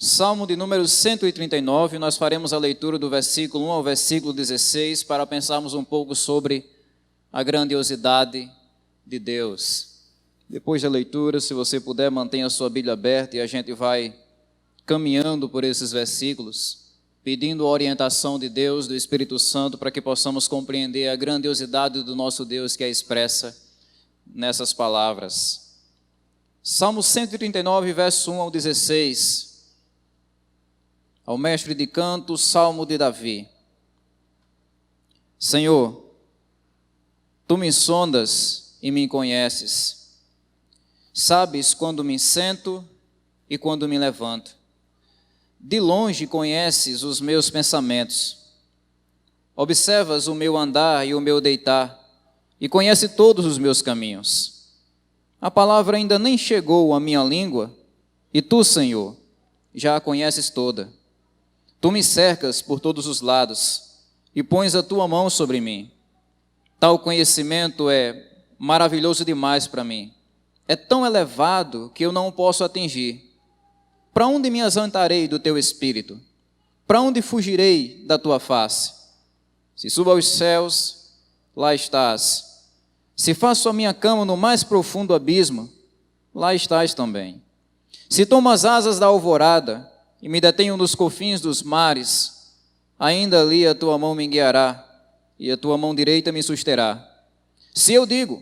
Salmo de número 139, nós faremos a leitura do versículo 1 ao versículo 16 para pensarmos um pouco sobre a grandiosidade de Deus. Depois da leitura, se você puder, mantenha a sua Bíblia aberta e a gente vai caminhando por esses versículos, pedindo a orientação de Deus, do Espírito Santo, para que possamos compreender a grandiosidade do nosso Deus que é expressa nessas palavras. Salmo 139, verso 1 ao 16. Ao mestre de canto, Salmo de Davi. Senhor, Tu me sondas e me conheces. Sabes quando me sento e quando me levanto. De longe conheces os meus pensamentos. Observas o meu andar e o meu deitar, e conhece todos os meus caminhos. A palavra ainda nem chegou à minha língua, e Tu, Senhor, já a conheces toda. Tu me cercas por todos os lados e pões a Tua mão sobre mim. Tal conhecimento é maravilhoso demais para mim. É tão elevado que eu não o posso atingir. Para onde me ausentarei do Teu Espírito? Para onde fugirei da Tua face? Se subo aos céus, lá estás. Se faço a minha cama no mais profundo abismo, lá estás também. Se tomo as asas da alvorada e me detenho nos confins dos mares, ainda ali a Tua mão me guiará e a Tua mão direita me susterá. Se eu digo,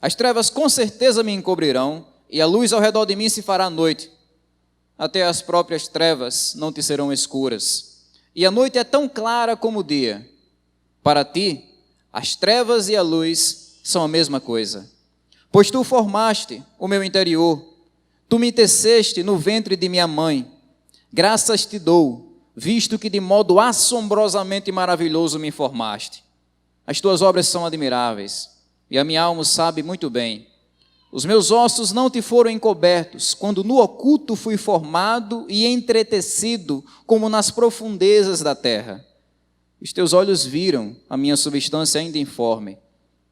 as trevas com certeza me encobrirão e a luz ao redor de mim se fará noite, até as próprias trevas não te serão escuras. E a noite é tão clara como o dia. Para ti, as trevas e a luz são a mesma coisa. Pois Tu formaste o meu interior, Tu me teceste no ventre de minha mãe. Graças te dou, visto que de modo assombrosamente maravilhoso me formaste. As Tuas obras são admiráveis, e a minha alma sabe muito bem. Os meus ossos não te foram encobertos, quando no oculto fui formado e entretecido, como nas profundezas da terra. Os Teus olhos viram a minha substância ainda informe,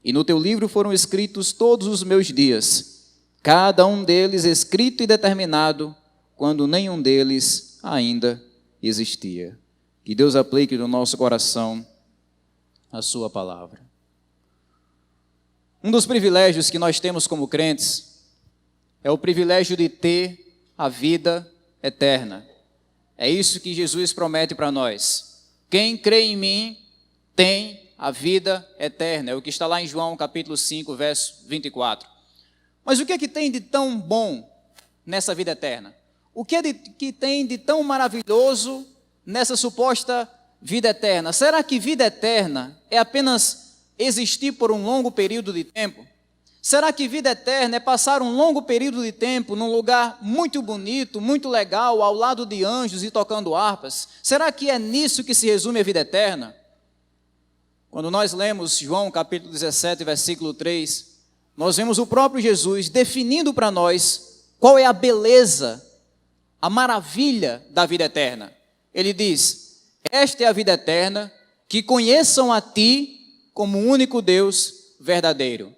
e no Teu livro foram escritos todos os meus dias, cada um deles escrito e determinado, quando nenhum deles ainda existia. Que Deus aplique no nosso coração a Sua palavra. Um dos privilégios que nós temos como crentes é o privilégio de ter a vida eterna. É isso que Jesus promete para nós. Quem crê em mim tem a vida eterna. É o que está lá em João capítulo 5, verso 24. Mas o que é que tem de tão bom nessa vida eterna? O que é que tem de tão maravilhoso nessa suposta vida eterna? Será que vida eterna é apenas existir por um longo período de tempo? Será que vida eterna é passar um longo período de tempo num lugar muito bonito, muito legal, ao lado de anjos e tocando harpas? Será que é nisso que se resume a vida eterna? Quando nós lemos João capítulo 17, versículo 3, nós vemos o próprio Jesus definindo para nós qual é a beleza, a maravilha da vida eterna. Ele diz: esta é a vida eterna, que conheçam a Ti como o único Deus verdadeiro.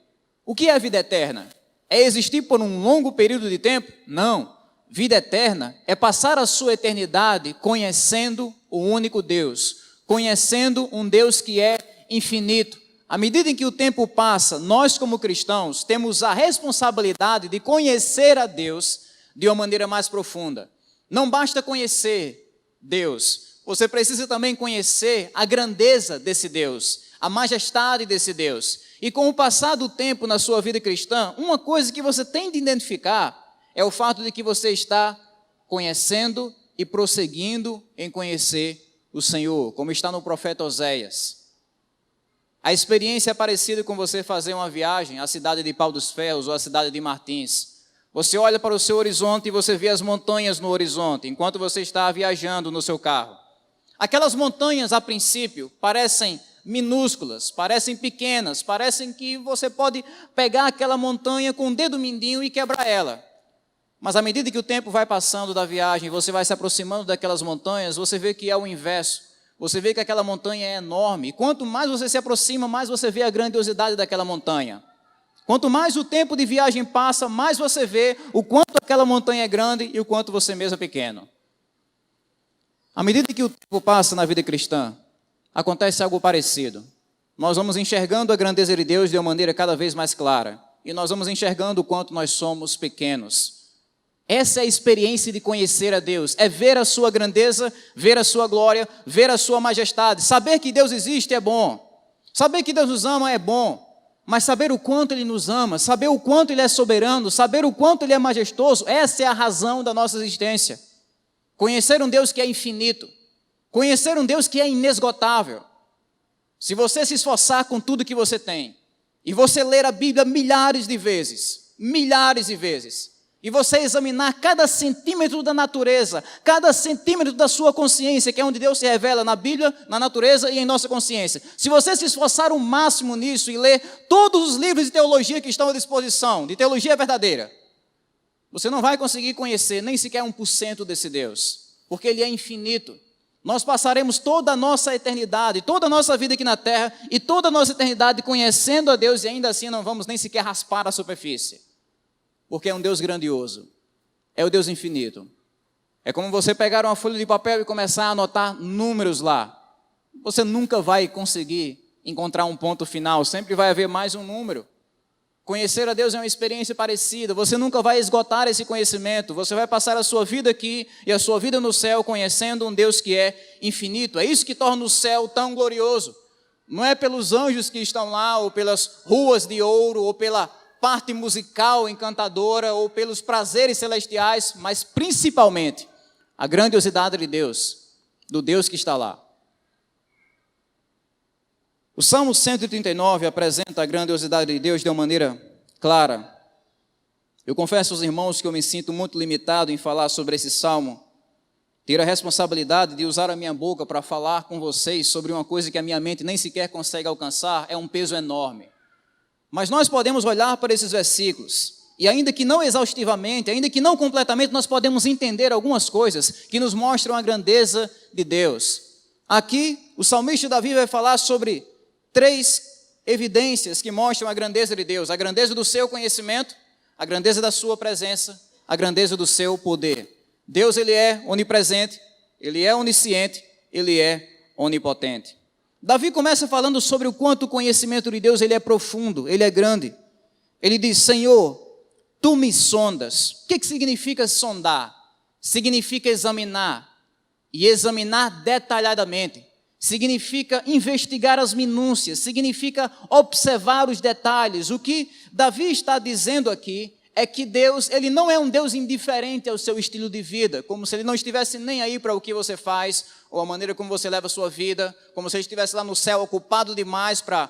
O que é a vida eterna? É existir por um longo período de tempo? Não. Vida eterna é passar a sua eternidade conhecendo o único Deus, conhecendo um Deus que é infinito. À medida em que o tempo passa, nós como cristãos temos a responsabilidade de conhecer a Deus de uma maneira mais profunda. Não basta conhecer Deus, você precisa também conhecer a grandeza desse Deus, a majestade desse Deus. E com o passar do tempo na sua vida cristã, uma coisa que você tem de identificar é o fato de que você está conhecendo e prosseguindo em conhecer o Senhor, como está no profeta Oséias. A experiência é parecida com você fazer uma viagem à cidade de Pau dos Ferros ou à cidade de Martins. Você olha para o seu horizonte e você vê as montanhas no horizonte, enquanto você está viajando no seu carro. Aquelas montanhas, a princípio, parecem minúsculas, parecem pequenas, parecem que você pode pegar aquela montanha com o dedo mindinho e quebrar ela. Mas à medida que o tempo vai passando da viagem, você vai se aproximando daquelas montanhas, você vê que é o inverso. Você vê que aquela montanha é enorme. E quanto mais você se aproxima, mais você vê a grandiosidade daquela montanha. Quanto mais o tempo de viagem passa, mais você vê o quanto aquela montanha é grande e o quanto você mesmo é pequeno. À medida que o tempo passa na vida cristã, acontece algo parecido. Nós vamos enxergando a grandeza de Deus de uma maneira cada vez mais clara. E nós vamos enxergando o quanto nós somos pequenos. Essa é a experiência de conhecer a Deus. É ver a sua grandeza, ver a sua glória, ver a sua majestade. Saber que Deus existe é bom. Saber que Deus nos ama é bom. Mas saber o quanto Ele nos ama, saber o quanto Ele é soberano, saber o quanto Ele é majestoso, essa é a razão da nossa existência. Conhecer um Deus que é infinito. Conhecer um Deus que é inesgotável. Se você se esforçar com tudo que você tem, e você ler a Bíblia milhares de vezes, e você examinar cada centímetro da natureza, cada centímetro da sua consciência, que é onde Deus se revela na Bíblia, na natureza e em nossa consciência. Se você se esforçar o máximo nisso e ler todos os livros de teologia que estão à disposição, de teologia verdadeira, você não vai conseguir conhecer nem sequer 1% desse Deus, porque Ele é infinito. Nós passaremos toda a nossa eternidade, toda a nossa vida aqui na terra e toda a nossa eternidade conhecendo a Deus e ainda assim não vamos nem sequer raspar a superfície. Porque é um Deus grandioso, é o Deus infinito. É como você pegar uma folha de papel e começar a anotar números lá. Você nunca vai conseguir encontrar um ponto final, sempre vai haver mais um número. Conhecer a Deus é uma experiência parecida, você nunca vai esgotar esse conhecimento, você vai passar a sua vida aqui e a sua vida no céu conhecendo um Deus que é infinito. É isso que torna o céu tão glorioso. Não é pelos anjos que estão lá, ou pelas ruas de ouro, ou pela parte musical encantadora, ou pelos prazeres celestiais, mas principalmente a grandiosidade de Deus, do Deus que está lá. O Salmo 139 apresenta a grandiosidade de Deus de uma maneira clara. Eu confesso aos irmãos que eu me sinto muito limitado em falar sobre esse Salmo, ter a responsabilidade de usar a minha boca para falar com vocês sobre uma coisa que a minha mente nem sequer consegue alcançar, é um peso enorme. Mas nós podemos olhar para esses versículos, e ainda que não exaustivamente, ainda que não completamente, nós podemos entender algumas coisas que nos mostram a grandeza de Deus. Aqui, o salmista Davi vai falar sobre 3 evidências que mostram a grandeza de Deus: a grandeza do seu conhecimento, a grandeza da sua presença, a grandeza do seu poder. Deus, Ele é onipresente, Ele é onisciente, Ele é onipotente. Davi começa falando sobre o quanto o conhecimento de Deus ele é profundo, ele é grande. Ele diz: Senhor, Tu me sondas. O que significa sondar? Significa examinar, e examinar detalhadamente. Significa investigar as minúcias, significa observar os detalhes. O que Davi está dizendo aqui é que Deus, Ele não é um Deus indiferente ao seu estilo de vida, como se Ele não estivesse nem aí para o que você faz, ou a maneira como você leva a sua vida, como se Ele estivesse lá no céu ocupado demais para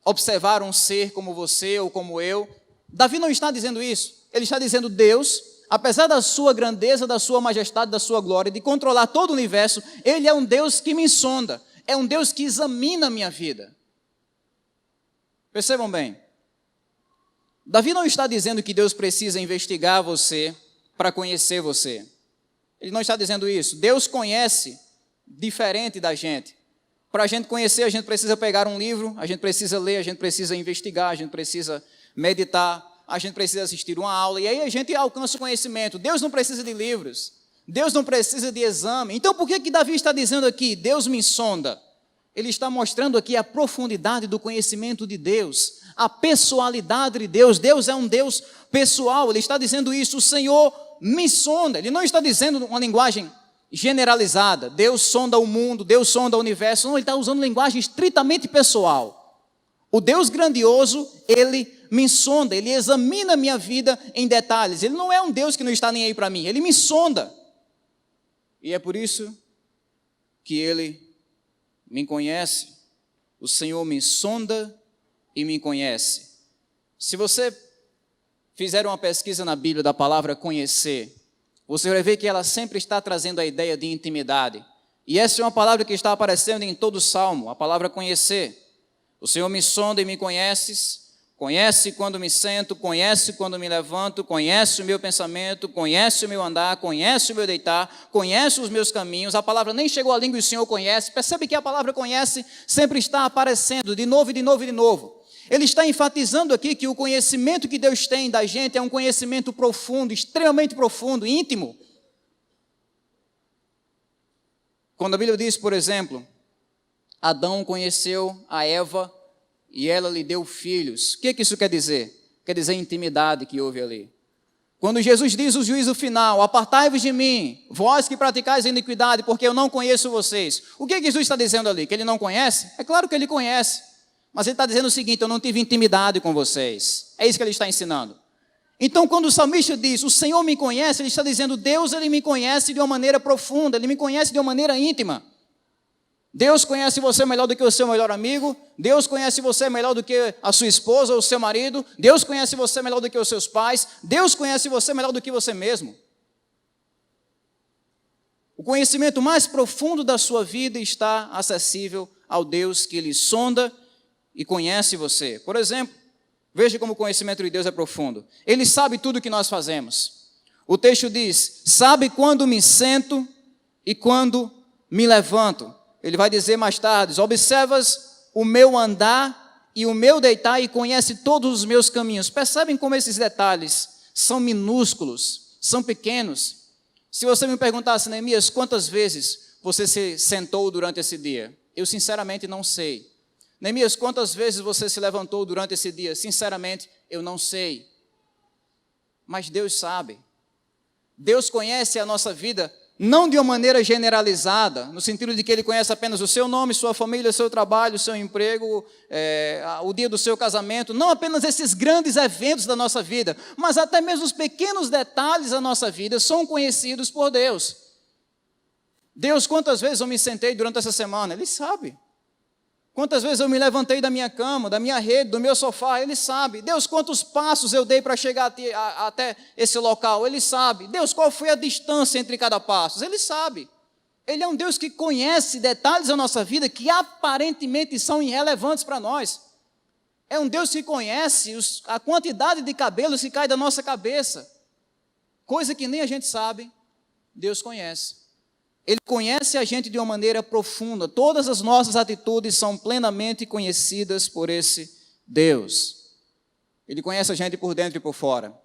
observar um ser como você ou como eu. Davi não está dizendo isso. Ele está dizendo: Deus, apesar da sua grandeza, da sua majestade, da sua glória, de controlar todo o universo, Ele é um Deus que me sonda, é um Deus que examina a minha vida. Percebam bem, Davi não está dizendo que Deus precisa investigar você para conhecer você. Ele não está dizendo isso. Deus conhece diferente da gente. Para a gente conhecer, a gente precisa pegar um livro, a gente precisa ler, a gente precisa investigar, a gente precisa meditar, a gente precisa assistir uma aula, e aí a gente alcança o conhecimento. Deus não precisa de livros, Deus não precisa de exame. Então por que Davi está dizendo aqui, Deus me sonda? Ele está mostrando aqui a profundidade do conhecimento de Deus, a pessoalidade de Deus. Deus é um Deus pessoal. Ele está dizendo isso: o Senhor me sonda. Ele não está dizendo uma linguagem generalizada, Deus sonda o mundo, Deus sonda o universo. Não, ele está usando linguagem estritamente pessoal. O Deus grandioso, Ele me sonda, Ele examina a minha vida em detalhes. Ele não é um Deus que não está nem aí para mim, Ele me sonda. E é por isso que Ele me conhece. O Senhor me sonda e me conhece. Se você fizer uma pesquisa na Bíblia da palavra conhecer, você vai ver que ela sempre está trazendo a ideia de intimidade. E essa é uma palavra que está aparecendo em todo o Salmo, a palavra conhecer. O Senhor me sonda e me conheces, conhece quando me sento, conhece quando me levanto, conhece o meu pensamento, conhece o meu andar, conhece o meu deitar, conhece os meus caminhos. A palavra nem chegou à língua e o Senhor conhece. Percebe que a palavra conhece sempre está aparecendo de novo e de novo e de novo. Ele está enfatizando aqui que o conhecimento que Deus tem da gente é um conhecimento profundo, extremamente profundo, íntimo. Quando a Bíblia diz, por exemplo, Adão conheceu a Eva e ela lhe deu filhos. O que isso quer dizer? Quer dizer intimidade que houve ali. Quando Jesus diz o juízo final, apartai-vos de mim, vós que praticais a iniquidade, porque eu não conheço vocês. O que Jesus está dizendo ali? Que ele não conhece? É claro que ele conhece. Mas ele está dizendo o seguinte, eu não tive intimidade com vocês. É isso que ele está ensinando. Então, quando o salmista diz, o Senhor me conhece, ele está dizendo, Deus, ele me conhece de uma maneira profunda, ele me conhece de uma maneira íntima. Deus conhece você melhor do que o seu melhor amigo, Deus conhece você melhor do que a sua esposa ou o seu marido, Deus conhece você melhor do que os seus pais, Deus conhece você melhor do que você mesmo. O conhecimento mais profundo da sua vida está acessível ao Deus que lhe sonda e conhece você. Por exemplo, veja como o conhecimento de Deus é profundo. Ele sabe tudo o que nós fazemos. O texto diz, sabe quando me sento e quando me levanto. Ele vai dizer mais tarde, observas o meu andar e o meu deitar e conhece todos os meus caminhos. Percebem como esses detalhes são minúsculos, são pequenos? Se você me perguntasse, Neemias, quantas vezes você se sentou durante esse dia? Eu sinceramente não sei. Neemias, quantas vezes você se levantou durante esse dia? Sinceramente, eu não sei. Mas Deus sabe. Deus conhece a nossa vida não de uma maneira generalizada, no sentido de que Ele conhece apenas o seu nome, sua família, seu trabalho, seu emprego, o dia do seu casamento, não apenas esses grandes eventos da nossa vida, mas até mesmo os pequenos detalhes da nossa vida são conhecidos por Deus. Deus, quantas vezes eu me sentei durante essa semana? Ele sabe. Quantas vezes eu me levantei da minha cama, da minha rede, do meu sofá? Ele sabe. Deus, quantos passos eu dei para chegar até esse local? Ele sabe. Deus, qual foi a distância entre cada passo? Ele sabe. Ele é um Deus que conhece detalhes da nossa vida que aparentemente são irrelevantes para nós. É um Deus que conhece a quantidade de cabelos que cai da nossa cabeça. Coisa que nem a gente sabe, Deus conhece. Ele conhece a gente de uma maneira profunda. Todas as nossas atitudes são plenamente conhecidas por esse Deus. Ele conhece a gente por dentro e por fora.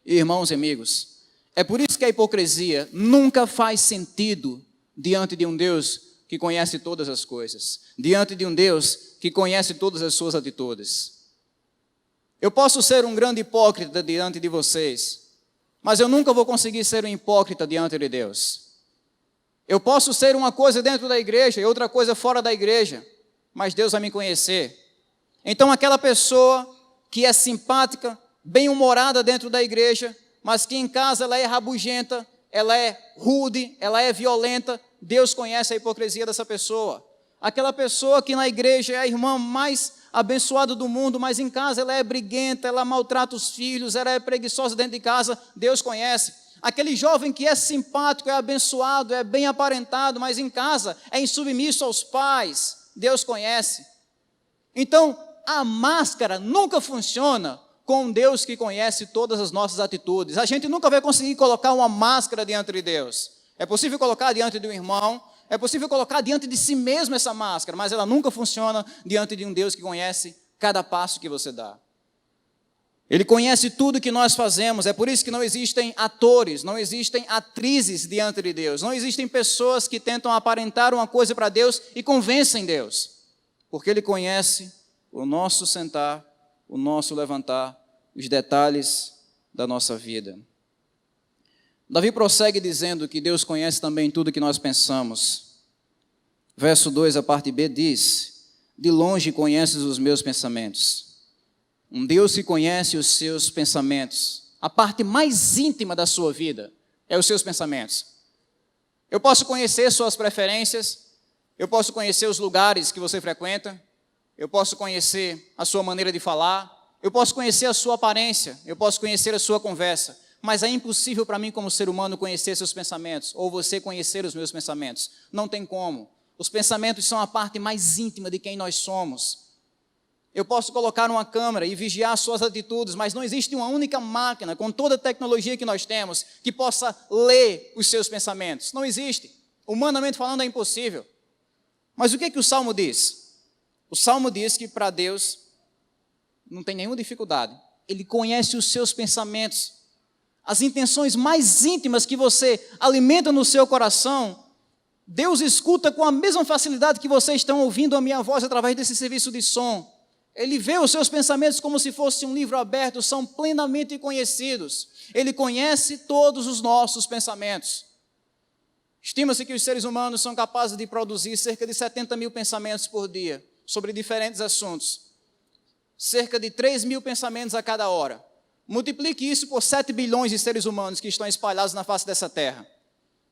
Irmãos e amigos, é por isso que a hipocrisia nunca faz sentido diante de um Deus que conhece todas as coisas, diante de um Deus que conhece todas as suas atitudes. Eu posso ser um grande hipócrita diante de vocês, mas eu nunca vou conseguir ser um hipócrita diante de Deus. Eu posso ser uma coisa dentro da igreja e outra coisa fora da igreja, mas Deus vai me conhecer. Então aquela pessoa que é simpática, bem-humorada dentro da igreja, mas que em casa ela é rabugenta, ela é rude, ela é violenta, Deus conhece a hipocrisia dessa pessoa. Aquela pessoa que na igreja é a irmã mais abençoada do mundo, mas em casa ela é briguenta, ela maltrata os filhos, ela é preguiçosa dentro de casa, Deus conhece. Aquele jovem que é simpático, é abençoado, é bem aparentado, mas em casa é insubmisso aos pais, Deus conhece. Então, a máscara nunca funciona com um Deus que conhece todas as nossas atitudes. A gente nunca vai conseguir colocar uma máscara diante de Deus. É possível colocar diante de um irmão, é possível colocar diante de si mesmo essa máscara, mas ela nunca funciona diante de um Deus que conhece cada passo que você dá. Ele conhece tudo que nós fazemos, é por isso que não existem atores, não existem atrizes diante de Deus, não existem pessoas que tentam aparentar uma coisa para Deus e convencem Deus, porque Ele conhece o nosso sentar, o nosso levantar, os detalhes da nossa vida. Davi prossegue dizendo que Deus conhece também tudo que nós pensamos. Verso 2, a parte B diz, de longe conheces os meus pensamentos. Um Deus que conhece os seus pensamentos. A parte mais íntima da sua vida é os seus pensamentos. Eu posso conhecer suas preferências, eu posso conhecer os lugares que você frequenta, eu posso conhecer a sua maneira de falar, eu posso conhecer a sua aparência, eu posso conhecer a sua conversa, mas é impossível para mim como ser humano conhecer seus pensamentos, ou você conhecer os meus pensamentos. Não tem como. Os pensamentos são a parte mais íntima de quem nós somos. Eu posso colocar uma câmera e vigiar suas atitudes, mas não existe uma única máquina, com toda a tecnologia que nós temos, que possa ler os seus pensamentos. Não existe. Humanamente falando, é impossível. Mas o que o Salmo diz? O Salmo diz que para Deus não tem nenhuma dificuldade. Ele conhece os seus pensamentos. As intenções mais íntimas que você alimenta no seu coração, Deus escuta com a mesma facilidade que vocês estão ouvindo a minha voz através desse serviço de som. Ele vê os seus pensamentos como se fosse um livro aberto, são plenamente conhecidos. Ele conhece todos os nossos pensamentos. Estima-se que os seres humanos são capazes de produzir cerca de 70 mil pensamentos por dia, sobre diferentes assuntos. Cerca de 3 mil pensamentos a cada hora. Multiplique isso por 7 bilhões de seres humanos que estão espalhados na face dessa terra.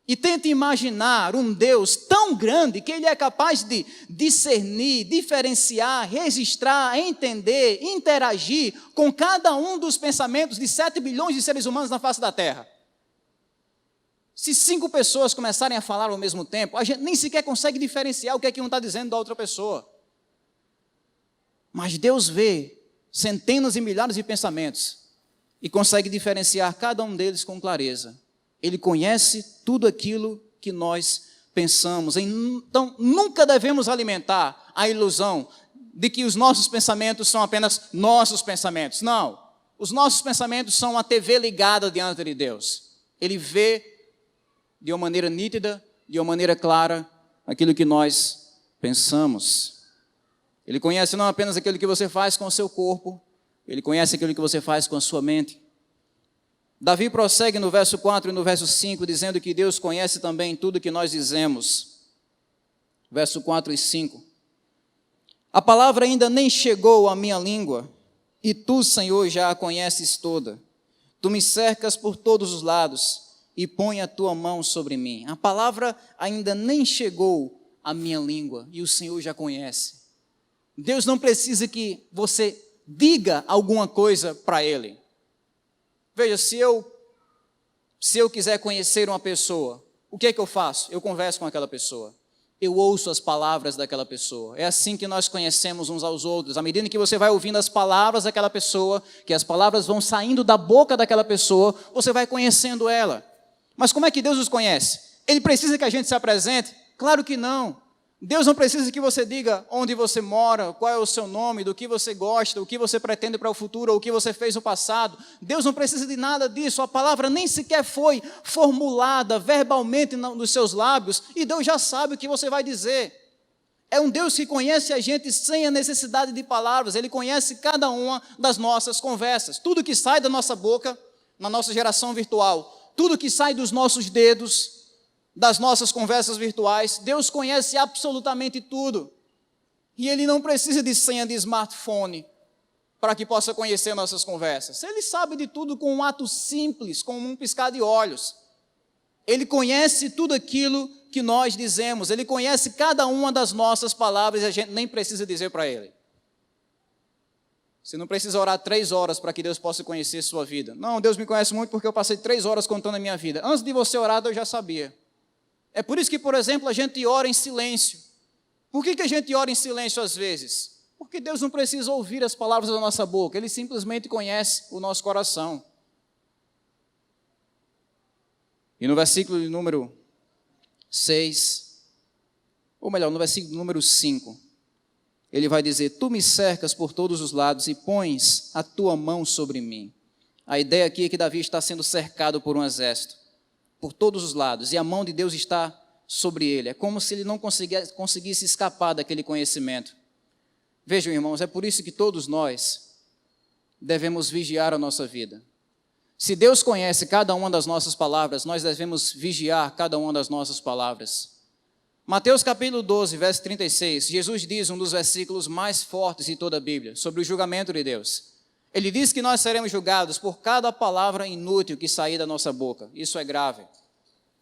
E tente imaginar um Deus tão grande que Ele é capaz de discernir, diferenciar, registrar, entender, interagir com cada um dos pensamentos de 7 bilhões de seres humanos na face da terra. Se 5 pessoas começarem a falar ao mesmo tempo, a gente nem sequer consegue diferenciar o que é que um está dizendo da outra pessoa. Mas Deus vê centenas e milhares de pensamentos e consegue diferenciar cada um deles com clareza. Ele conhece tudo aquilo que nós pensamos. Então, nunca devemos alimentar a ilusão de que os nossos pensamentos são apenas nossos pensamentos. Não. Os nossos pensamentos são uma TV ligada diante de Deus. Ele vê de uma maneira nítida, de uma maneira clara, aquilo que nós pensamos. Ele conhece não apenas aquilo que você faz com o seu corpo, ele conhece aquilo que você faz com a sua mente. Davi prossegue no verso 4 e no verso 5, dizendo que Deus conhece também tudo que nós dizemos. Verso 4 e 5. A palavra ainda nem chegou à minha língua, e tu, Senhor, já a conheces toda. Tu me cercas por todos os lados, e põe a tua mão sobre mim. A palavra ainda nem chegou à minha língua, e o Senhor já conhece. Deus não precisa que você diga alguma coisa para Ele. Veja, se eu quiser conhecer uma pessoa, o que é que eu faço? Eu converso com aquela pessoa. Eu ouço as palavras daquela pessoa. É assim que nós conhecemos uns aos outros. À medida que você vai ouvindo as palavras daquela pessoa, que as palavras vão saindo da boca daquela pessoa, você vai conhecendo ela. Mas como é que Deus os conhece? Ele precisa que a gente se apresente? Claro que não. Deus não precisa que você diga onde você mora, qual é o seu nome, do que você gosta, o que você pretende para o futuro, ou o que você fez no passado. Deus não precisa de nada disso. A palavra nem sequer foi formulada verbalmente nos seus lábios, e Deus já sabe o que você vai dizer. É um Deus que conhece a gente sem a necessidade de palavras. Ele conhece cada uma das nossas conversas. Tudo que sai da nossa boca, na nossa geração virtual, tudo que sai dos nossos dedos, das nossas conversas virtuais, Deus conhece absolutamente tudo. E Ele não precisa de senha de smartphone para que possa conhecer nossas conversas. Ele sabe de tudo com um ato simples, com um piscar de olhos. Ele conhece tudo aquilo que nós dizemos. Ele conhece cada uma das nossas palavras e a gente nem precisa dizer para Ele. Você não precisa orar 3 horas para que Deus possa conhecer sua vida. Não, Deus me conhece muito porque eu passei 3 horas contando a minha vida. Antes de você orar, Deus já sabia. É por isso que, por exemplo, a gente ora em silêncio. Por que a gente ora em silêncio às vezes? Porque Deus não precisa ouvir as palavras da nossa boca, Ele simplesmente conhece o nosso coração. E no versículo número 6, ou melhor, no versículo número 5, Ele vai dizer: tu me cercas por todos os lados e pões a tua mão sobre mim. A ideia aqui é que Davi está sendo cercado por um exército, por todos os lados, e a mão de Deus está sobre ele. É como se ele não conseguisse escapar daquele conhecimento. Vejam, irmãos, é por isso que todos nós devemos vigiar a nossa vida. Se Deus conhece cada uma das nossas palavras, nós devemos vigiar cada uma das nossas palavras. Mateus capítulo 12, verso 36, Jesus diz um dos versículos mais fortes de toda a Bíblia, sobre o julgamento de Deus. Ele diz que nós seremos julgados por cada palavra inútil que sair da nossa boca. Isso é grave,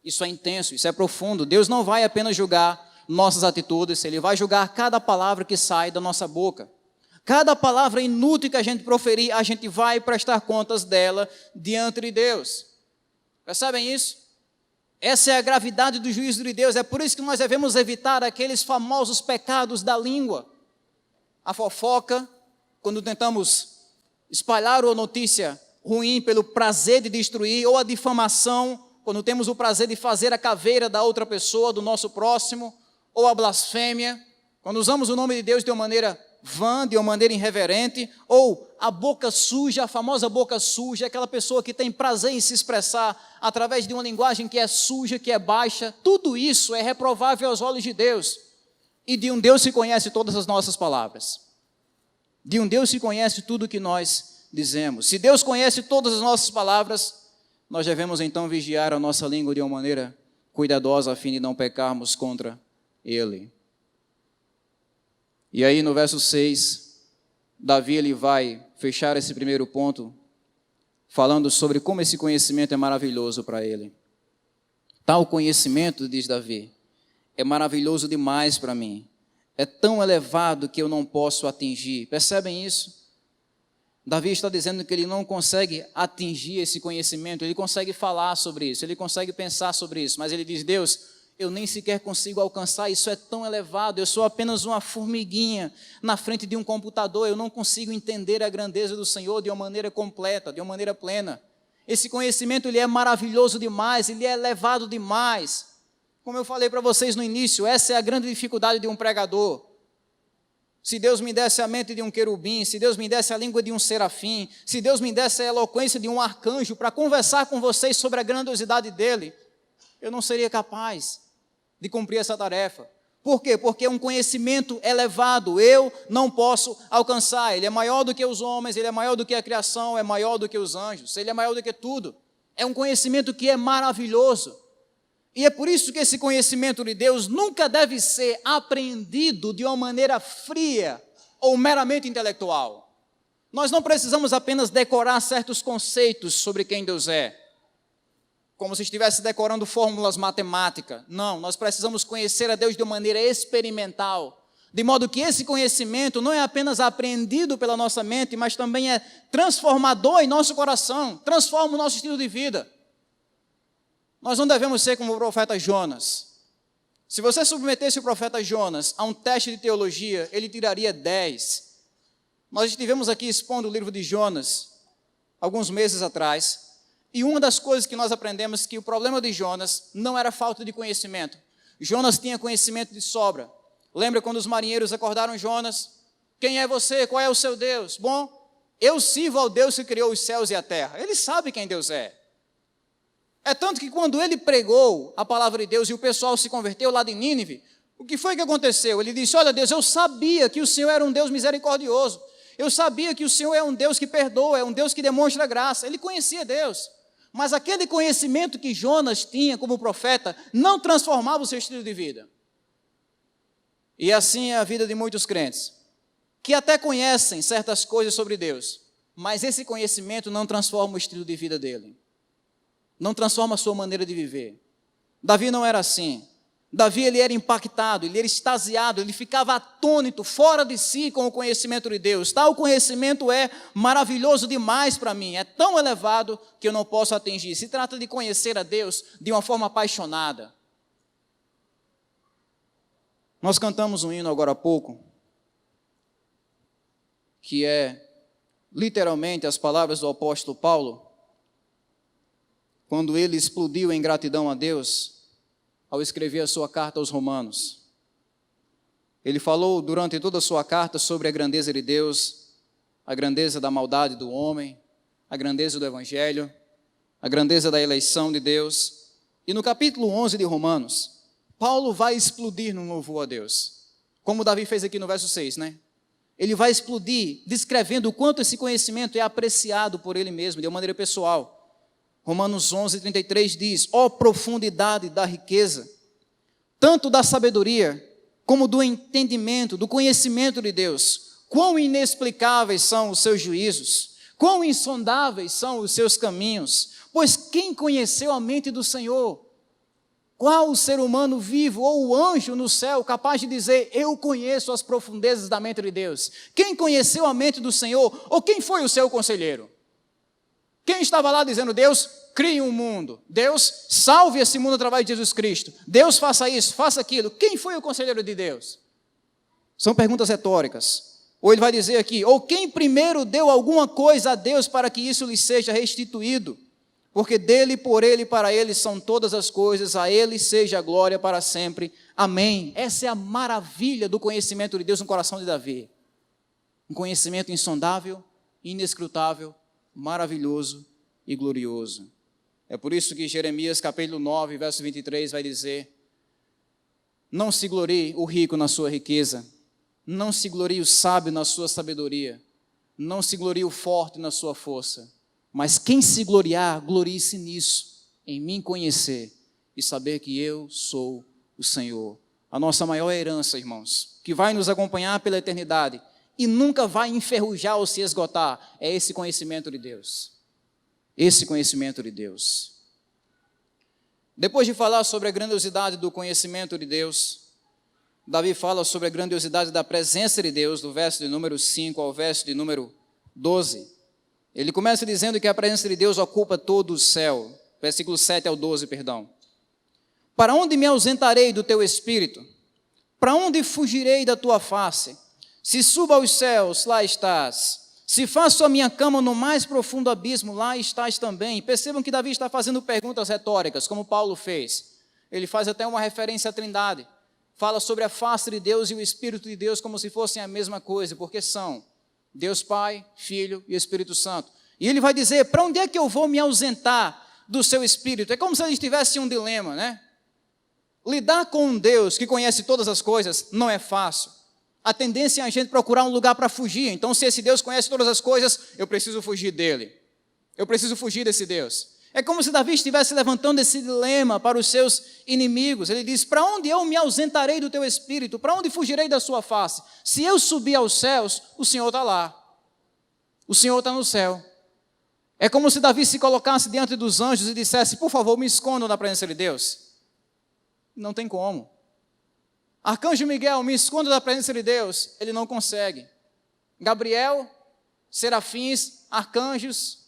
isso é intenso, isso é profundo. Deus não vai apenas julgar nossas atitudes, Ele vai julgar cada palavra que sai da nossa boca. Cada palavra inútil que a gente proferir, a gente vai prestar contas dela diante de Deus. Percebem isso? Essa é a gravidade do juízo de Deus. É por isso que nós devemos evitar aqueles famosos pecados da língua. A fofoca, quando tentamos espalhar uma notícia ruim pelo prazer de destruir, ou a difamação, quando temos o prazer de fazer a caveira da outra pessoa, do nosso próximo, ou a blasfêmia, quando usamos o nome de Deus de uma maneira vã, de uma maneira irreverente, ou a boca suja, a famosa boca suja, aquela pessoa que tem prazer em se expressar através de uma linguagem que é suja, que é baixa, tudo isso é reprovável aos olhos de Deus. E de um Deus que conhece todas as nossas palavras. De um Deus que conhece tudo o que nós dizemos. Se Deus conhece todas as nossas palavras, nós devemos então vigiar a nossa língua de uma maneira cuidadosa, a fim de não pecarmos contra Ele. E aí no verso 6, Davi ele vai fechar esse primeiro ponto, falando sobre como esse conhecimento é maravilhoso para ele. Tal conhecimento, diz Davi, é maravilhoso demais para mim. É tão elevado que eu não posso atingir. Percebem isso? Davi está dizendo que ele não consegue atingir esse conhecimento, ele consegue falar sobre isso, ele consegue pensar sobre isso, mas ele diz, Deus, eu nem sequer consigo alcançar, isso é tão elevado, eu sou apenas uma formiguinha na frente de um computador, eu não consigo entender a grandeza do Senhor de uma maneira completa, de uma maneira plena. Esse conhecimento ele é maravilhoso demais, ele é elevado demais. Como eu falei para vocês no início, essa é a grande dificuldade de um pregador. Se Deus me desse a mente de um querubim, se Deus me desse a língua de um serafim, se Deus me desse a eloquência de um arcanjo para conversar com vocês sobre a grandiosidade dele, eu não seria capaz de cumprir essa tarefa. Por quê? Porque é um conhecimento elevado, eu não posso alcançar. Ele é maior do que os homens, ele é maior do que a criação, é maior do que os anjos, ele é maior do que tudo. É um conhecimento que é maravilhoso. E é por isso que esse conhecimento de Deus nunca deve ser apreendido de uma maneira fria ou meramente intelectual. Nós não precisamos apenas decorar certos conceitos sobre quem Deus é, como se estivesse decorando fórmulas matemáticas. Não, nós precisamos conhecer a Deus de uma maneira experimental, de modo que esse conhecimento não é apenas apreendido pela nossa mente, mas também é transformador em nosso coração, transforma o nosso estilo de vida. Nós não devemos ser como o profeta Jonas. Se você submetesse o profeta Jonas a um teste de teologia, ele tiraria 10. Nós estivemos aqui expondo o livro de Jonas, alguns meses atrás, e uma das coisas que nós aprendemos é que o problema de Jonas não era falta de conhecimento. Jonas tinha conhecimento de sobra. Lembra quando os marinheiros acordaram Jonas? Quem é você? Qual é o seu Deus? Bom, eu sirvo ao Deus que criou os céus e a terra. Ele sabe quem Deus é. É tanto que quando ele pregou a palavra de Deus e o pessoal se converteu lá de Nínive, o que foi que aconteceu? Ele disse, olha Deus, eu sabia que o Senhor era um Deus misericordioso, eu sabia que o Senhor é um Deus que perdoa, é um Deus que demonstra graça. Ele conhecia Deus, mas aquele conhecimento que Jonas tinha como profeta não transformava o seu estilo de vida. E assim é a vida de muitos crentes, que até conhecem certas coisas sobre Deus, mas esse conhecimento não transforma o estilo de vida dele. Não transforma a sua maneira de viver. Davi não era assim. Davi ele era impactado, ele era extasiado, ele ficava atônito, fora de si com o conhecimento de Deus. Tal conhecimento é maravilhoso demais para mim, é tão elevado que eu não posso atingir. Se trata de conhecer a Deus de uma forma apaixonada. Nós cantamos um hino agora há pouco, que é literalmente as palavras do apóstolo Paulo, quando ele explodiu em gratidão a Deus, ao escrever a sua carta aos Romanos. Ele falou durante toda a sua carta sobre a grandeza de Deus, a grandeza da maldade do homem, a grandeza do Evangelho, a grandeza da eleição de Deus. E no capítulo 11 de Romanos, Paulo vai explodir no louvor a Deus, como Davi fez aqui no verso 6, né? Ele vai explodir, descrevendo o quanto esse conhecimento é apreciado por ele mesmo, de uma maneira pessoal. Romanos 11, 33 diz, ó profundidade da riqueza, tanto da sabedoria, como do entendimento, do conhecimento de Deus, quão inexplicáveis são os seus juízos, quão insondáveis são os seus caminhos, pois quem conheceu a mente do Senhor? Qual o ser humano vivo ou o anjo no céu capaz de dizer, eu conheço as profundezas da mente de Deus? Quem conheceu a mente do Senhor? Ou quem foi o seu conselheiro? Quem estava lá dizendo, Deus, crie um mundo, Deus, salve esse mundo através de Jesus Cristo, Deus, faça isso, faça aquilo. Quem foi o conselheiro de Deus? São perguntas retóricas. Ou ele vai dizer aqui, ou quem primeiro deu alguma coisa a Deus para que isso lhe seja restituído? Porque dele, por ele e para ele são todas as coisas, a ele seja a glória para sempre. Amém. Essa é a maravilha do conhecimento de Deus no coração de Davi. Um conhecimento insondável, inescrutável, maravilhoso e glorioso. É por isso que Jeremias capítulo 9, verso 23 vai dizer: não se glorie o rico na sua riqueza, não se glorie o sábio na sua sabedoria, não se glorie o forte na sua força, mas quem se gloriar, glorie-se nisso, em mim conhecer e saber que eu sou o Senhor. A nossa maior herança, irmãos, que vai nos acompanhar pela eternidade e nunca vai enferrujar ou se esgotar, é esse conhecimento de Deus. Esse conhecimento de Deus. Depois de falar sobre a grandiosidade do conhecimento de Deus, Davi fala sobre a grandiosidade da presença de Deus, do verso de número 5 ao verso de número 12. Ele começa dizendo que a presença de Deus ocupa todo o céu. Versículo 7 ao 12, perdão. Para onde me ausentarei do teu espírito? Para onde fugirei da tua face? Se subo aos céus, lá estás. Se faço a minha cama no mais profundo abismo, lá estás também. Percebam que Davi está fazendo perguntas retóricas, como Paulo fez. Ele faz até uma referência à Trindade. Fala sobre a face de Deus e o Espírito de Deus como se fossem a mesma coisa, porque são Deus Pai, Filho e Espírito Santo. E ele vai dizer, para onde é que eu vou me ausentar do seu Espírito? É como se ele tivesse um dilema, né? Lidar com um Deus que conhece todas as coisas não é fácil. A tendência é a gente procurar um lugar para fugir. Então, se esse Deus conhece todas as coisas, eu preciso fugir dele. Eu preciso fugir desse Deus. É como se Davi estivesse levantando esse dilema para os seus inimigos. Ele diz, para onde eu me ausentarei do teu espírito? Para onde fugirei da sua face? Se eu subir aos céus, o Senhor está lá. O Senhor está no céu. É como se Davi se colocasse diante dos anjos e dissesse, por favor, me escondam da presença de Deus. Não tem como. Arcanjo Miguel, me esconda da presença de Deus. Ele não consegue. Gabriel, serafins, arcanjos,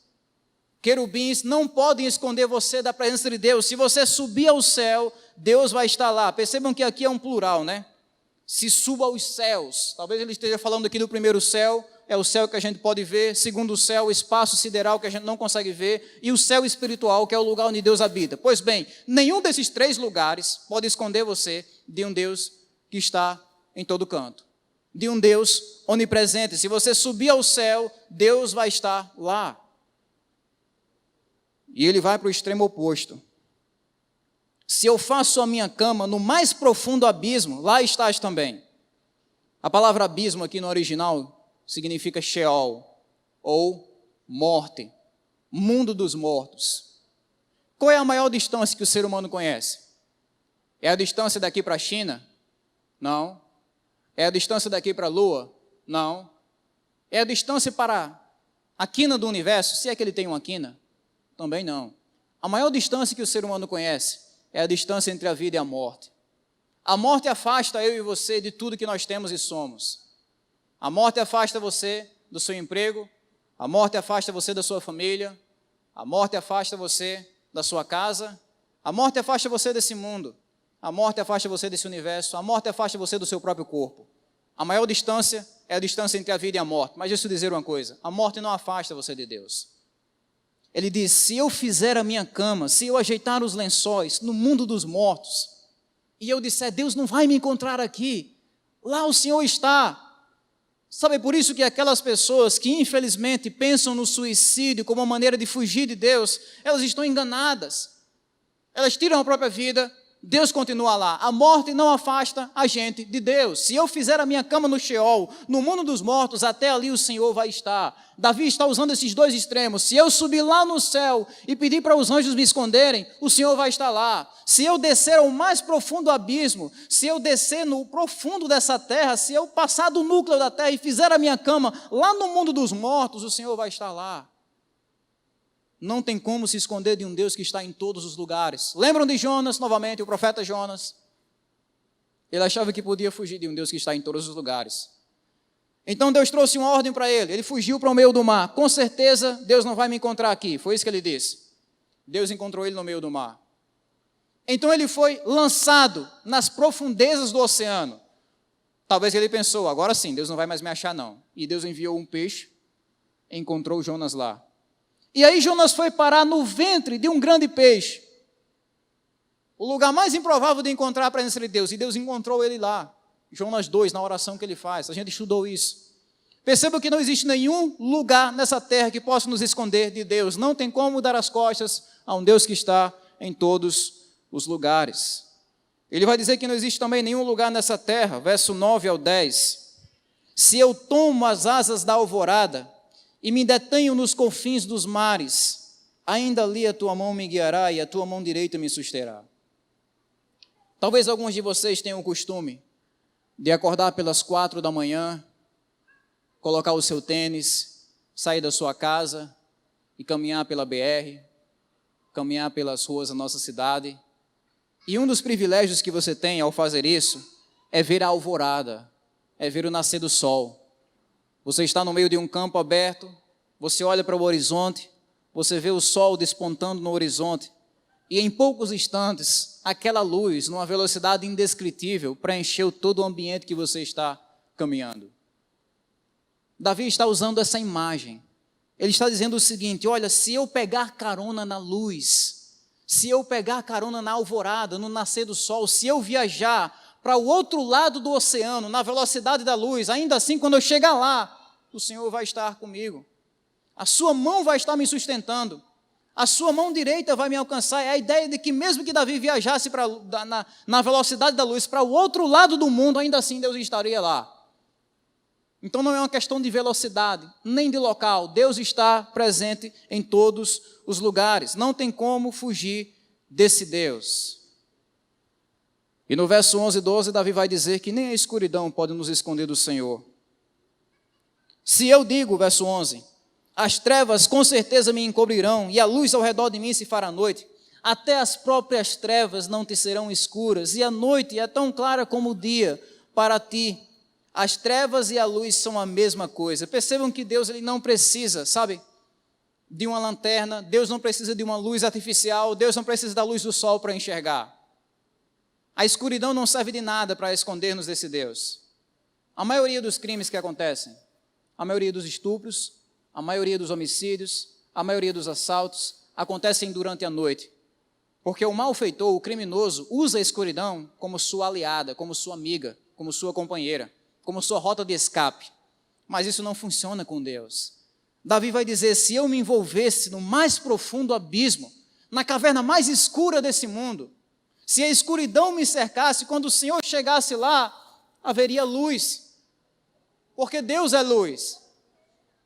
querubins não podem esconder você da presença de Deus. Se você subir ao céu, Deus vai estar lá. Percebam que aqui é um plural, né? Se suba aos céus. Talvez ele esteja falando aqui do primeiro céu, é o céu que a gente pode ver. Segundo céu, o espaço sideral que a gente não consegue ver. E o céu espiritual, que é o lugar onde Deus habita. Pois bem, nenhum desses três lugares pode esconder você de um Deus que está em todo canto. De um Deus onipresente. Se você subir ao céu, Deus vai estar lá. E ele vai para o extremo oposto. Se eu faço a minha cama no mais profundo abismo, lá estás também. A palavra abismo aqui no original significa Sheol, ou morte, mundo dos mortos. Qual é a maior distância que o ser humano conhece? É a distância daqui para a China? Não. É a distância daqui para a Lua? Não. É a distância para a quina do universo, se é que ele tem uma quina? Também não. A maior distância que o ser humano conhece é a distância entre a vida e a morte. A morte afasta eu e você de tudo que nós temos e somos. A morte afasta você do seu emprego, a morte afasta você da sua família, a morte afasta você da sua casa, a morte afasta você desse mundo, a morte afasta você desse universo, a morte afasta você do seu próprio corpo. A maior distância é a distância entre a vida e a morte. Mas deixa eu dizer uma coisa, a morte não afasta você de Deus. Ele diz, se eu fizer a minha cama, se eu ajeitar os lençóis no mundo dos mortos, e eu disser, Deus não vai me encontrar aqui, lá o Senhor está. Sabe, por isso que aquelas pessoas que infelizmente pensam no suicídio como uma maneira de fugir de Deus, elas estão enganadas. Elas tiram a própria vida, Deus continua lá. A morte não afasta a gente de Deus. Se eu fizer a minha cama no Sheol, no mundo dos mortos, até ali o Senhor vai estar. Davi está usando esses dois extremos. Se eu subir lá no céu e pedir para os anjos me esconderem, o Senhor vai estar lá. Se eu descer ao mais profundo abismo, se eu descer no profundo dessa terra, se eu passar do núcleo da terra e fizer a minha cama lá no mundo dos mortos, o Senhor vai estar lá. Não tem como se esconder de um Deus que está em todos os lugares. Lembram de Jonas, novamente, o profeta Jonas? Ele achava que podia fugir de um Deus que está em todos os lugares. Então Deus trouxe uma ordem para ele. Ele fugiu para o meio do mar. Com certeza, Deus não vai me encontrar aqui. Foi isso que ele disse. Deus encontrou ele no meio do mar. Então ele foi lançado nas profundezas do oceano. Talvez ele pensou, agora sim, Deus não vai mais me achar não. E Deus enviou um peixe e encontrou Jonas lá. E aí Jonas foi parar no ventre de um grande peixe. O lugar mais improvável de encontrar a presença de Deus. E Deus encontrou ele lá. Jonas 2, na oração que ele faz. A gente estudou isso. Perceba que não existe nenhum lugar nessa terra que possa nos esconder de Deus. Não tem como dar as costas a um Deus que está em todos os lugares. Ele vai dizer que não existe também nenhum lugar nessa terra, verso 9 ao 10. Se eu tomo as asas da alvorada e me detenho nos confins dos mares, ainda ali a tua mão me guiará e a tua mão direita me susterá. Talvez alguns de vocês tenham o costume de acordar pelas 4 da manhã, colocar o seu tênis, sair da sua casa e caminhar pela BR, caminhar pelas ruas da nossa cidade. E um dos privilégios que você tem ao fazer isso é ver a alvorada, é ver o nascer do sol. Você está no meio de um campo aberto, você olha para o horizonte, você vê o sol despontando no horizonte, e em poucos instantes, aquela luz, numa velocidade indescritível, preencheu todo o ambiente que você está caminhando. Davi está usando essa imagem. Ele está dizendo o seguinte: olha, se eu pegar carona na luz, se eu pegar carona na alvorada, no nascer do sol, se eu viajar para o outro lado do oceano, na velocidade da luz, ainda assim, quando eu chegar lá, o Senhor vai estar comigo. A sua mão vai estar me sustentando. A sua mão direita vai me alcançar. É a ideia de que mesmo que Davi viajasse na velocidade da luz para o outro lado do mundo, ainda assim Deus estaria lá. Então não é uma questão de velocidade, nem de local. Deus está presente em todos os lugares. Não tem como fugir desse Deus. E no verso 11 e 12, Davi vai dizer que nem a escuridão pode nos esconder do Senhor. Se eu digo, verso 11, as trevas com certeza me encobrirão e a luz ao redor de mim se fará noite, até as próprias trevas não te serão escuras e a noite é tão clara como o dia para ti. As trevas e a luz são a mesma coisa. Percebam que Deus ele não precisa, sabe, de uma lanterna, Deus não precisa de uma luz artificial, Deus não precisa da luz do sol para enxergar. A escuridão não serve de nada para esconder-nos desse Deus. A maioria dos crimes que acontecem, a maioria dos estupros, a maioria dos homicídios, a maioria dos assaltos, acontecem durante a noite. Porque o malfeitor, o criminoso, usa a escuridão como sua aliada, como sua amiga, como sua companheira, como sua rota de escape. Mas isso não funciona com Deus. Davi vai dizer: se eu me envolvesse no mais profundo abismo, na caverna mais escura desse mundo, se a escuridão me cercasse, quando o Senhor chegasse lá, haveria luz. Porque Deus é luz.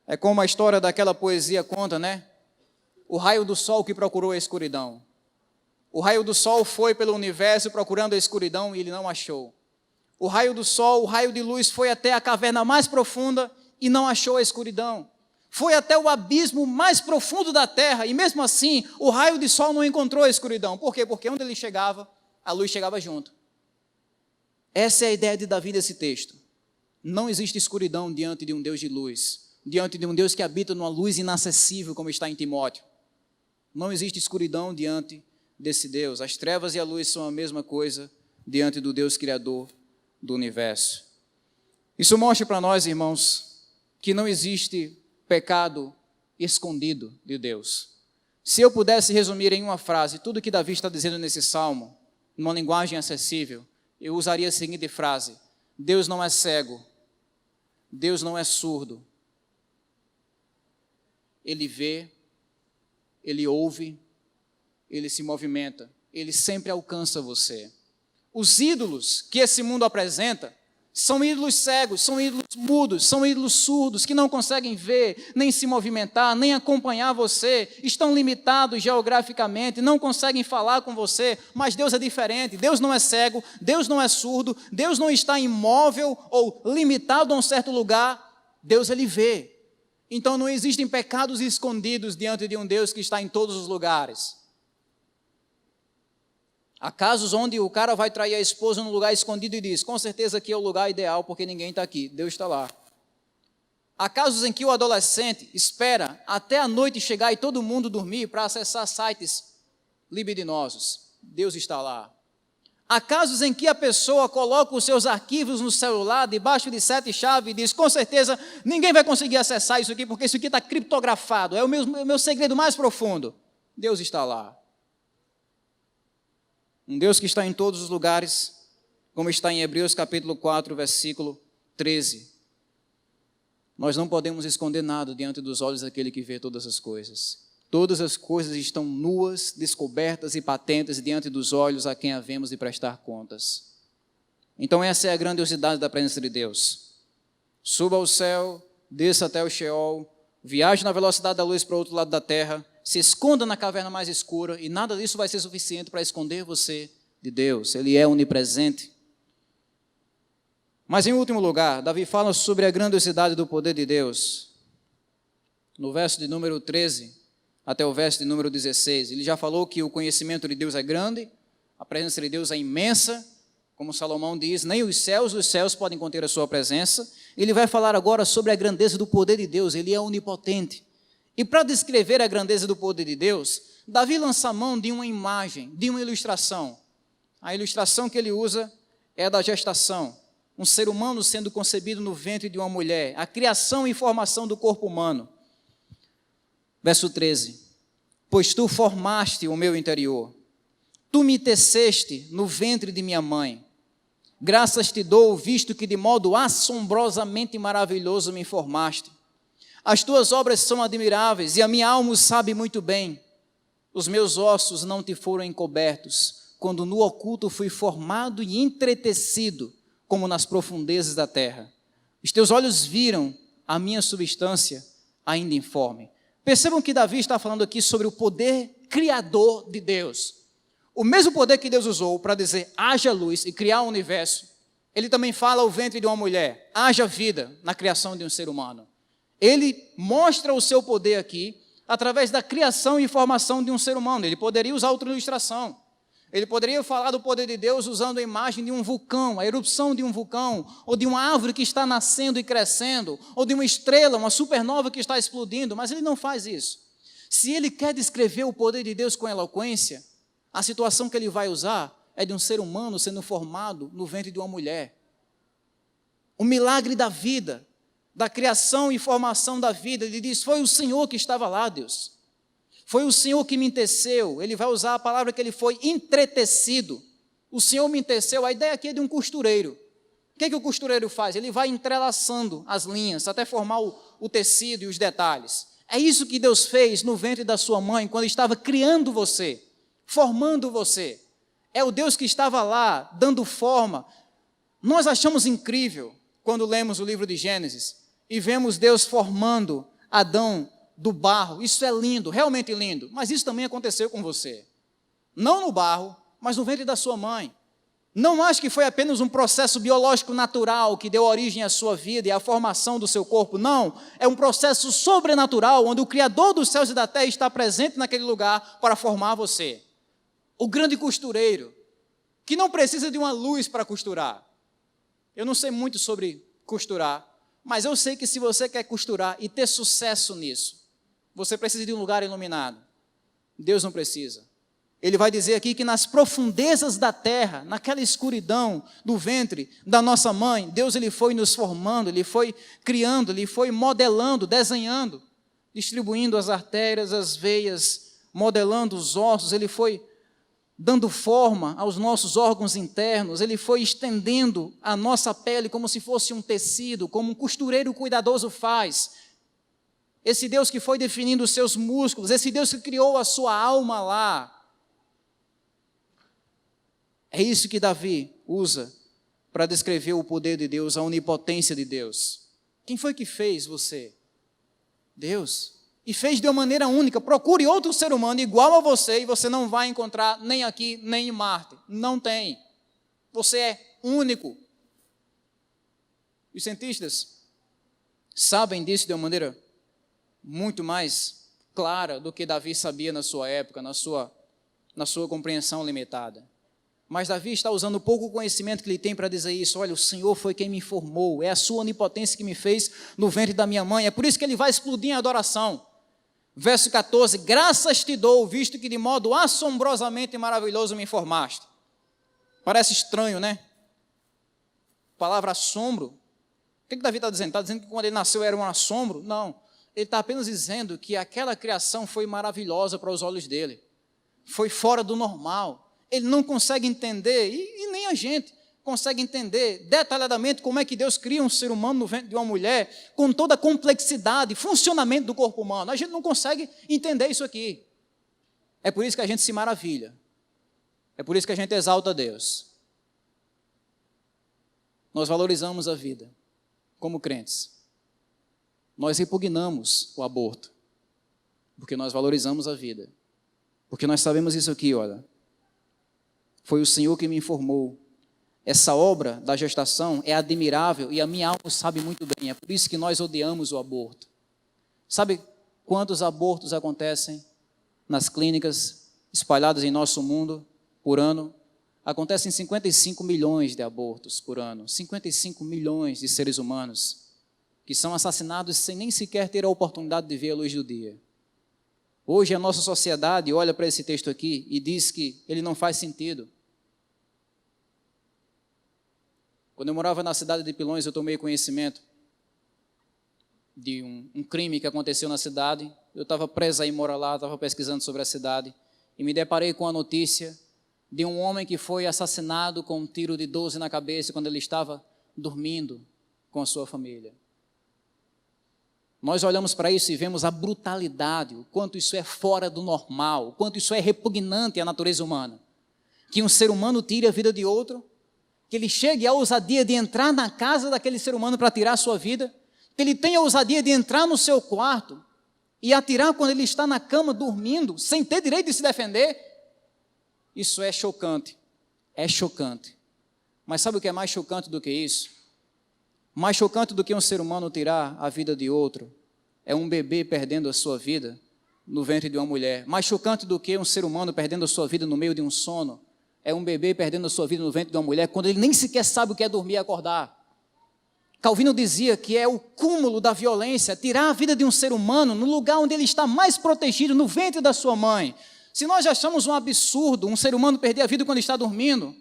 É como a história daquela poesia conta, né? O raio do sol que procurou a escuridão. O raio do sol foi pelo universo procurando a escuridão e ele não achou. O raio do sol, o raio de luz foi até a caverna mais profunda e não achou a escuridão. Foi até o abismo mais profundo da terra e mesmo assim o raio de sol não encontrou a escuridão. Por quê? Porque onde ele chegava, a luz chegava junto. Essa é a ideia de Davi desse texto. Não existe escuridão diante de um Deus de luz, diante de um Deus que habita numa luz inacessível, como está em Timóteo. Não existe escuridão diante desse Deus. As trevas e a luz são a mesma coisa diante do Deus Criador do universo. Isso mostra para nós, irmãos, que não existe pecado escondido de Deus. Se eu pudesse resumir em uma frase tudo que Davi está dizendo nesse salmo, numa linguagem acessível, eu usaria a seguinte frase: Deus não é cego, Deus não é surdo. Ele vê, Ele ouve, Ele se movimenta, Ele sempre alcança você. Os ídolos que esse mundo apresenta são ídolos cegos, são ídolos mudos, são ídolos surdos, que não conseguem ver, nem se movimentar, nem acompanhar você, estão limitados geograficamente, não conseguem falar com você, mas Deus é diferente. Deus não é cego, Deus não é surdo, Deus não está imóvel ou limitado a um certo lugar, Deus ele vê. Então não existem pecados escondidos diante de um Deus que está em todos os lugares. Há casos onde o cara vai trair a esposa num lugar escondido e diz: com certeza aqui é o lugar ideal porque ninguém está aqui, Deus está lá. Há casos em que o adolescente espera até a noite chegar e todo mundo dormir para acessar sites libidinosos, Deus está lá. Há casos em que a pessoa coloca os seus arquivos no celular debaixo de 7 chaves e diz: com certeza ninguém vai conseguir acessar isso aqui porque isso aqui está criptografado, é o meu segredo mais profundo. Deus está lá. Um Deus que está em todos os lugares, como está em Hebreus capítulo 4, versículo 13. Nós não podemos esconder nada diante dos olhos daquele que vê todas as coisas. Todas as coisas estão nuas, descobertas e patentes diante dos olhos a quem havemos de prestar contas. Então essa é a grandiosidade da presença de Deus. Suba ao céu, desça até o Sheol, viaje na velocidade da luz para o outro lado da terra, se esconda na caverna mais escura e nada disso vai ser suficiente para esconder você de Deus. Ele é onipresente. Mas em último lugar, Davi fala sobre a grandiosidade do poder de Deus. No verso de número 13 até o verso de número 16, ele já falou que o conhecimento de Deus é grande, a presença de Deus é imensa, como Salomão diz, nem os céus podem conter a sua presença. Ele vai falar agora sobre a grandeza do poder de Deus, ele é onipotente. E para descrever a grandeza do poder de Deus, Davi lança a mão de uma imagem, de uma ilustração. A ilustração que ele usa é a da gestação. Um ser humano sendo concebido no ventre de uma mulher, a criação e formação do corpo humano. Verso 13, pois tu formaste o meu interior, tu me teceste no ventre de minha mãe, graças te dou, visto que de modo assombrosamente maravilhoso me formaste. As tuas obras são admiráveis e a minha alma o sabe muito bem. Os meus ossos não te foram encobertos, quando no oculto fui formado e entretecido, como nas profundezas da terra. Os teus olhos viram a minha substância ainda informe. Percebam que Davi está falando aqui sobre o poder criador de Deus. O mesmo poder que Deus usou para dizer, haja luz e criar o universo, ele também fala ao ventre de uma mulher, haja vida na criação de um ser humano. Ele mostra o seu poder aqui, através da criação e formação de um ser humano. Ele poderia usar outra ilustração. Ele poderia falar do poder de Deus usando a imagem de um vulcão, a erupção de um vulcão, ou de uma árvore que está nascendo e crescendo, ou de uma estrela, uma supernova que está explodindo, mas ele não faz isso. Se ele quer descrever o poder de Deus com eloquência, a situação que ele vai usar é de um ser humano sendo formado no ventre de uma mulher. O milagre da vida, da criação e formação da vida, ele diz, foi o Senhor que estava lá, Deus. Foi o Senhor que me teceu. Ele vai usar a palavra que ele foi entretecido. O Senhor me teceu. A ideia aqui é de um costureiro. O que é que o costureiro faz? Ele vai entrelaçando as linhas até formar o tecido e os detalhes. É isso que Deus fez no ventre da sua mãe quando estava criando você, formando você. É o Deus que estava lá dando forma. Nós achamos incrível quando lemos o livro de Gênesis e vemos Deus formando Adão do barro. Isso é lindo, realmente lindo, mas isso também aconteceu com você. Não no barro, mas no ventre da sua mãe. Não acho que foi apenas um processo biológico natural que deu origem à sua vida e à formação do seu corpo. Não, é um processo sobrenatural, onde o Criador dos céus e da terra está presente naquele lugar para formar você. O grande costureiro, que não precisa de uma luz para costurar. Eu não sei muito sobre costurar, mas eu sei que se você quer costurar e ter sucesso nisso, você precisa de um lugar iluminado. Deus não precisa. Ele vai dizer aqui que nas profundezas da terra, naquela escuridão do ventre da nossa mãe, Deus ele foi nos formando, ele foi criando, ele foi modelando, desenhando, distribuindo as artérias, as veias, modelando os ossos, ele foi dando forma aos nossos órgãos internos, ele foi estendendo a nossa pele como se fosse um tecido, como um costureiro cuidadoso faz. Esse Deus que foi definindo os seus músculos, esse Deus que criou a sua alma lá. É isso que Davi usa para descrever o poder de Deus, a onipotência de Deus. Quem foi que fez você? Deus. E fez de uma maneira única. Procure outro ser humano igual a você e você não vai encontrar nem aqui, nem em Marte. Não tem. Você é único. Os cientistas sabem disso de uma maneira muito mais clara do que Davi sabia na sua época, na sua compreensão limitada. Mas Davi está usando o pouco conhecimento que ele tem para dizer isso. Olha, o Senhor foi quem me formou, é a sua onipotência que me fez no ventre da minha mãe. É por isso que ele vai explodir em adoração. Verso 14, graças te dou, visto que de modo assombrosamente maravilhoso me formaste. Parece estranho, né? Palavra assombro. O que Davi está dizendo? Está dizendo que quando ele nasceu era um assombro? Não. Ele está apenas dizendo que aquela criação foi maravilhosa para os olhos dele. Foi fora do normal. Ele não consegue entender, e nem a gente consegue entender detalhadamente como é que Deus cria um ser humano no ventre de uma mulher, com toda a complexidade, funcionamento do corpo humano. A gente não consegue entender isso aqui. É por isso que a gente se maravilha. É por isso que a gente exalta a Deus. Nós valorizamos a vida como crentes. Nós repugnamos o aborto, porque nós valorizamos a vida. Porque nós sabemos isso aqui, olha. Foi o Senhor que me informou. Essa obra da gestação é admirável e a minha alma sabe muito bem. É por isso que nós odiamos o aborto. Sabe quantos abortos acontecem nas clínicas espalhadas em nosso mundo por ano? Acontecem 55 milhões de abortos por ano. 55 milhões de seres humanos que são assassinados sem nem sequer ter a oportunidade de ver a luz do dia. Hoje a nossa sociedade olha para esse texto aqui e diz que ele não faz sentido. Quando eu morava na cidade de Pilões, eu tomei conhecimento de um crime que aconteceu na cidade. Eu estava preso aí, mora lá, estava pesquisando sobre a cidade e me deparei com a notícia de um homem que foi assassinado com um tiro de 12 na cabeça quando ele estava dormindo com a sua família. Nós olhamos para isso e vemos a brutalidade, o quanto isso é fora do normal, o quanto isso é repugnante à natureza humana. Que um ser humano tire a vida de outro, que ele chegue à ousadia de entrar na casa daquele ser humano para tirar a sua vida, que ele tenha a ousadia de entrar no seu quarto e atirar quando ele está na cama dormindo, sem ter direito de se defender. Isso é chocante, é chocante. Mas sabe o que é mais chocante do que isso? Mais chocante do que um ser humano tirar a vida de outro é um bebê perdendo a sua vida no ventre de uma mulher. Mais chocante do que um ser humano perdendo a sua vida no meio de um sono é um bebê perdendo a sua vida no ventre de uma mulher quando ele nem sequer sabe o que é dormir e acordar. Calvino dizia que é o cúmulo da violência tirar a vida de um ser humano no lugar onde ele está mais protegido, no ventre da sua mãe. Se nós já achamos um absurdo um ser humano perder a vida quando está dormindo,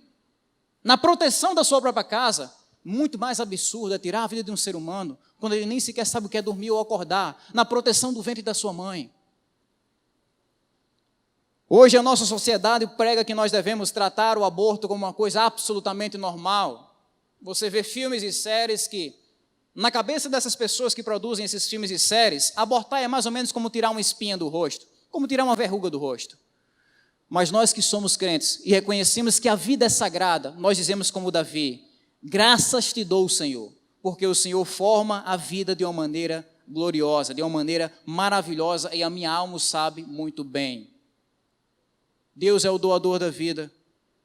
na proteção da sua própria casa, muito mais absurdo é tirar a vida de um ser humano quando ele nem sequer sabe o que é dormir ou acordar, na proteção do ventre da sua mãe. Hoje a nossa sociedade prega que nós devemos tratar o aborto como uma coisa absolutamente normal. Você vê filmes e séries que, na cabeça dessas pessoas que produzem esses filmes e séries, abortar é mais ou menos como tirar uma espinha do rosto, como tirar uma verruga do rosto. Mas nós que somos crentes e reconhecemos que a vida é sagrada, nós dizemos como Davi: graças te dou, Senhor, porque o Senhor forma a vida de uma maneira gloriosa, de uma maneira maravilhosa, e a minha alma o sabe muito bem. Deus é o doador da vida,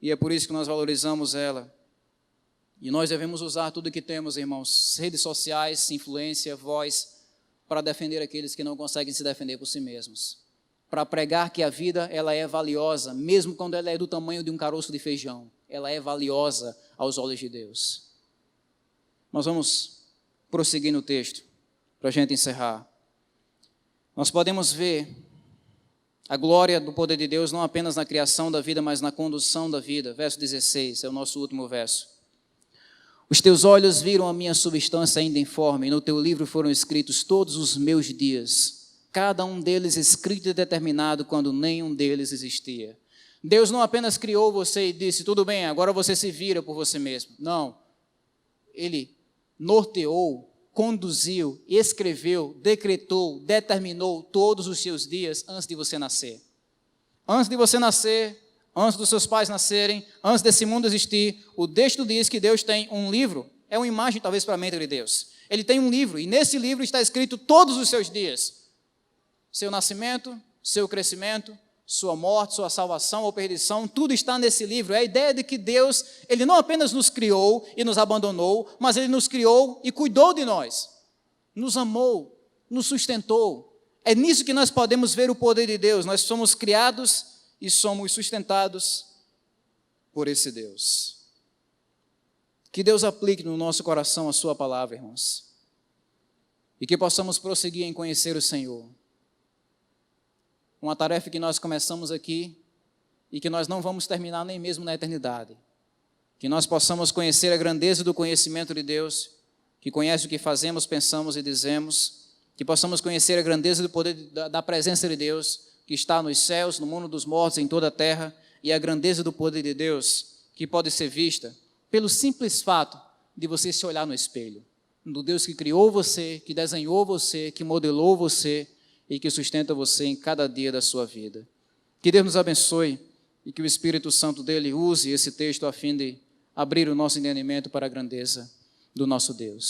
e é por isso que nós valorizamos ela. E nós devemos usar tudo que temos, irmãos, redes sociais, influência, voz, para defender aqueles que não conseguem se defender por si mesmos. Para pregar que a vida, ela é valiosa, mesmo quando ela é do tamanho de um caroço de feijão. Ela é valiosa aos olhos de Deus. Nós vamos prosseguir no texto, para a gente encerrar. Nós podemos ver a glória do poder de Deus não apenas na criação da vida, mas na condução da vida. Verso 16, é o nosso último verso. Os teus olhos viram a minha substância ainda informe, e no teu livro foram escritos todos os meus dias, cada um deles escrito e determinado quando nenhum deles existia. Deus não apenas criou você e disse, tudo bem, agora você se vira por você mesmo. Não. Ele norteou, conduziu, escreveu, decretou, determinou todos os seus dias antes de você nascer. Antes de você nascer, antes dos seus pais nascerem, antes desse mundo existir, o texto diz que Deus tem um livro, é uma imagem talvez para a mente de Deus. Ele tem um livro, e nesse livro está escrito todos os seus dias. Seu nascimento, seu crescimento, sua morte, sua salvação ou perdição, tudo está nesse livro. É a ideia de que Deus, Ele não apenas nos criou e nos abandonou, mas Ele nos criou e cuidou de nós, nos amou, nos sustentou. É nisso que nós podemos ver o poder de Deus. Nós somos criados e somos sustentados por esse Deus. Que Deus aplique no nosso coração a sua palavra, irmãos, e que possamos prosseguir em conhecer o Senhor. Uma tarefa que nós começamos aqui e que nós não vamos terminar nem mesmo na eternidade. Que nós possamos conhecer a grandeza do conhecimento de Deus, que conhece o que fazemos, pensamos e dizemos, que possamos conhecer a grandeza do poder da presença de Deus, que está nos céus, no mundo dos mortos, em toda a terra, e a grandeza do poder de Deus, que pode ser vista, pelo simples fato de você se olhar no espelho, do Deus que criou você, que desenhou você, que modelou você e que sustenta você em cada dia da sua vida. Que Deus nos abençoe e que o Espírito Santo dele use esse texto a fim de abrir o nosso entendimento para a grandeza do nosso Deus.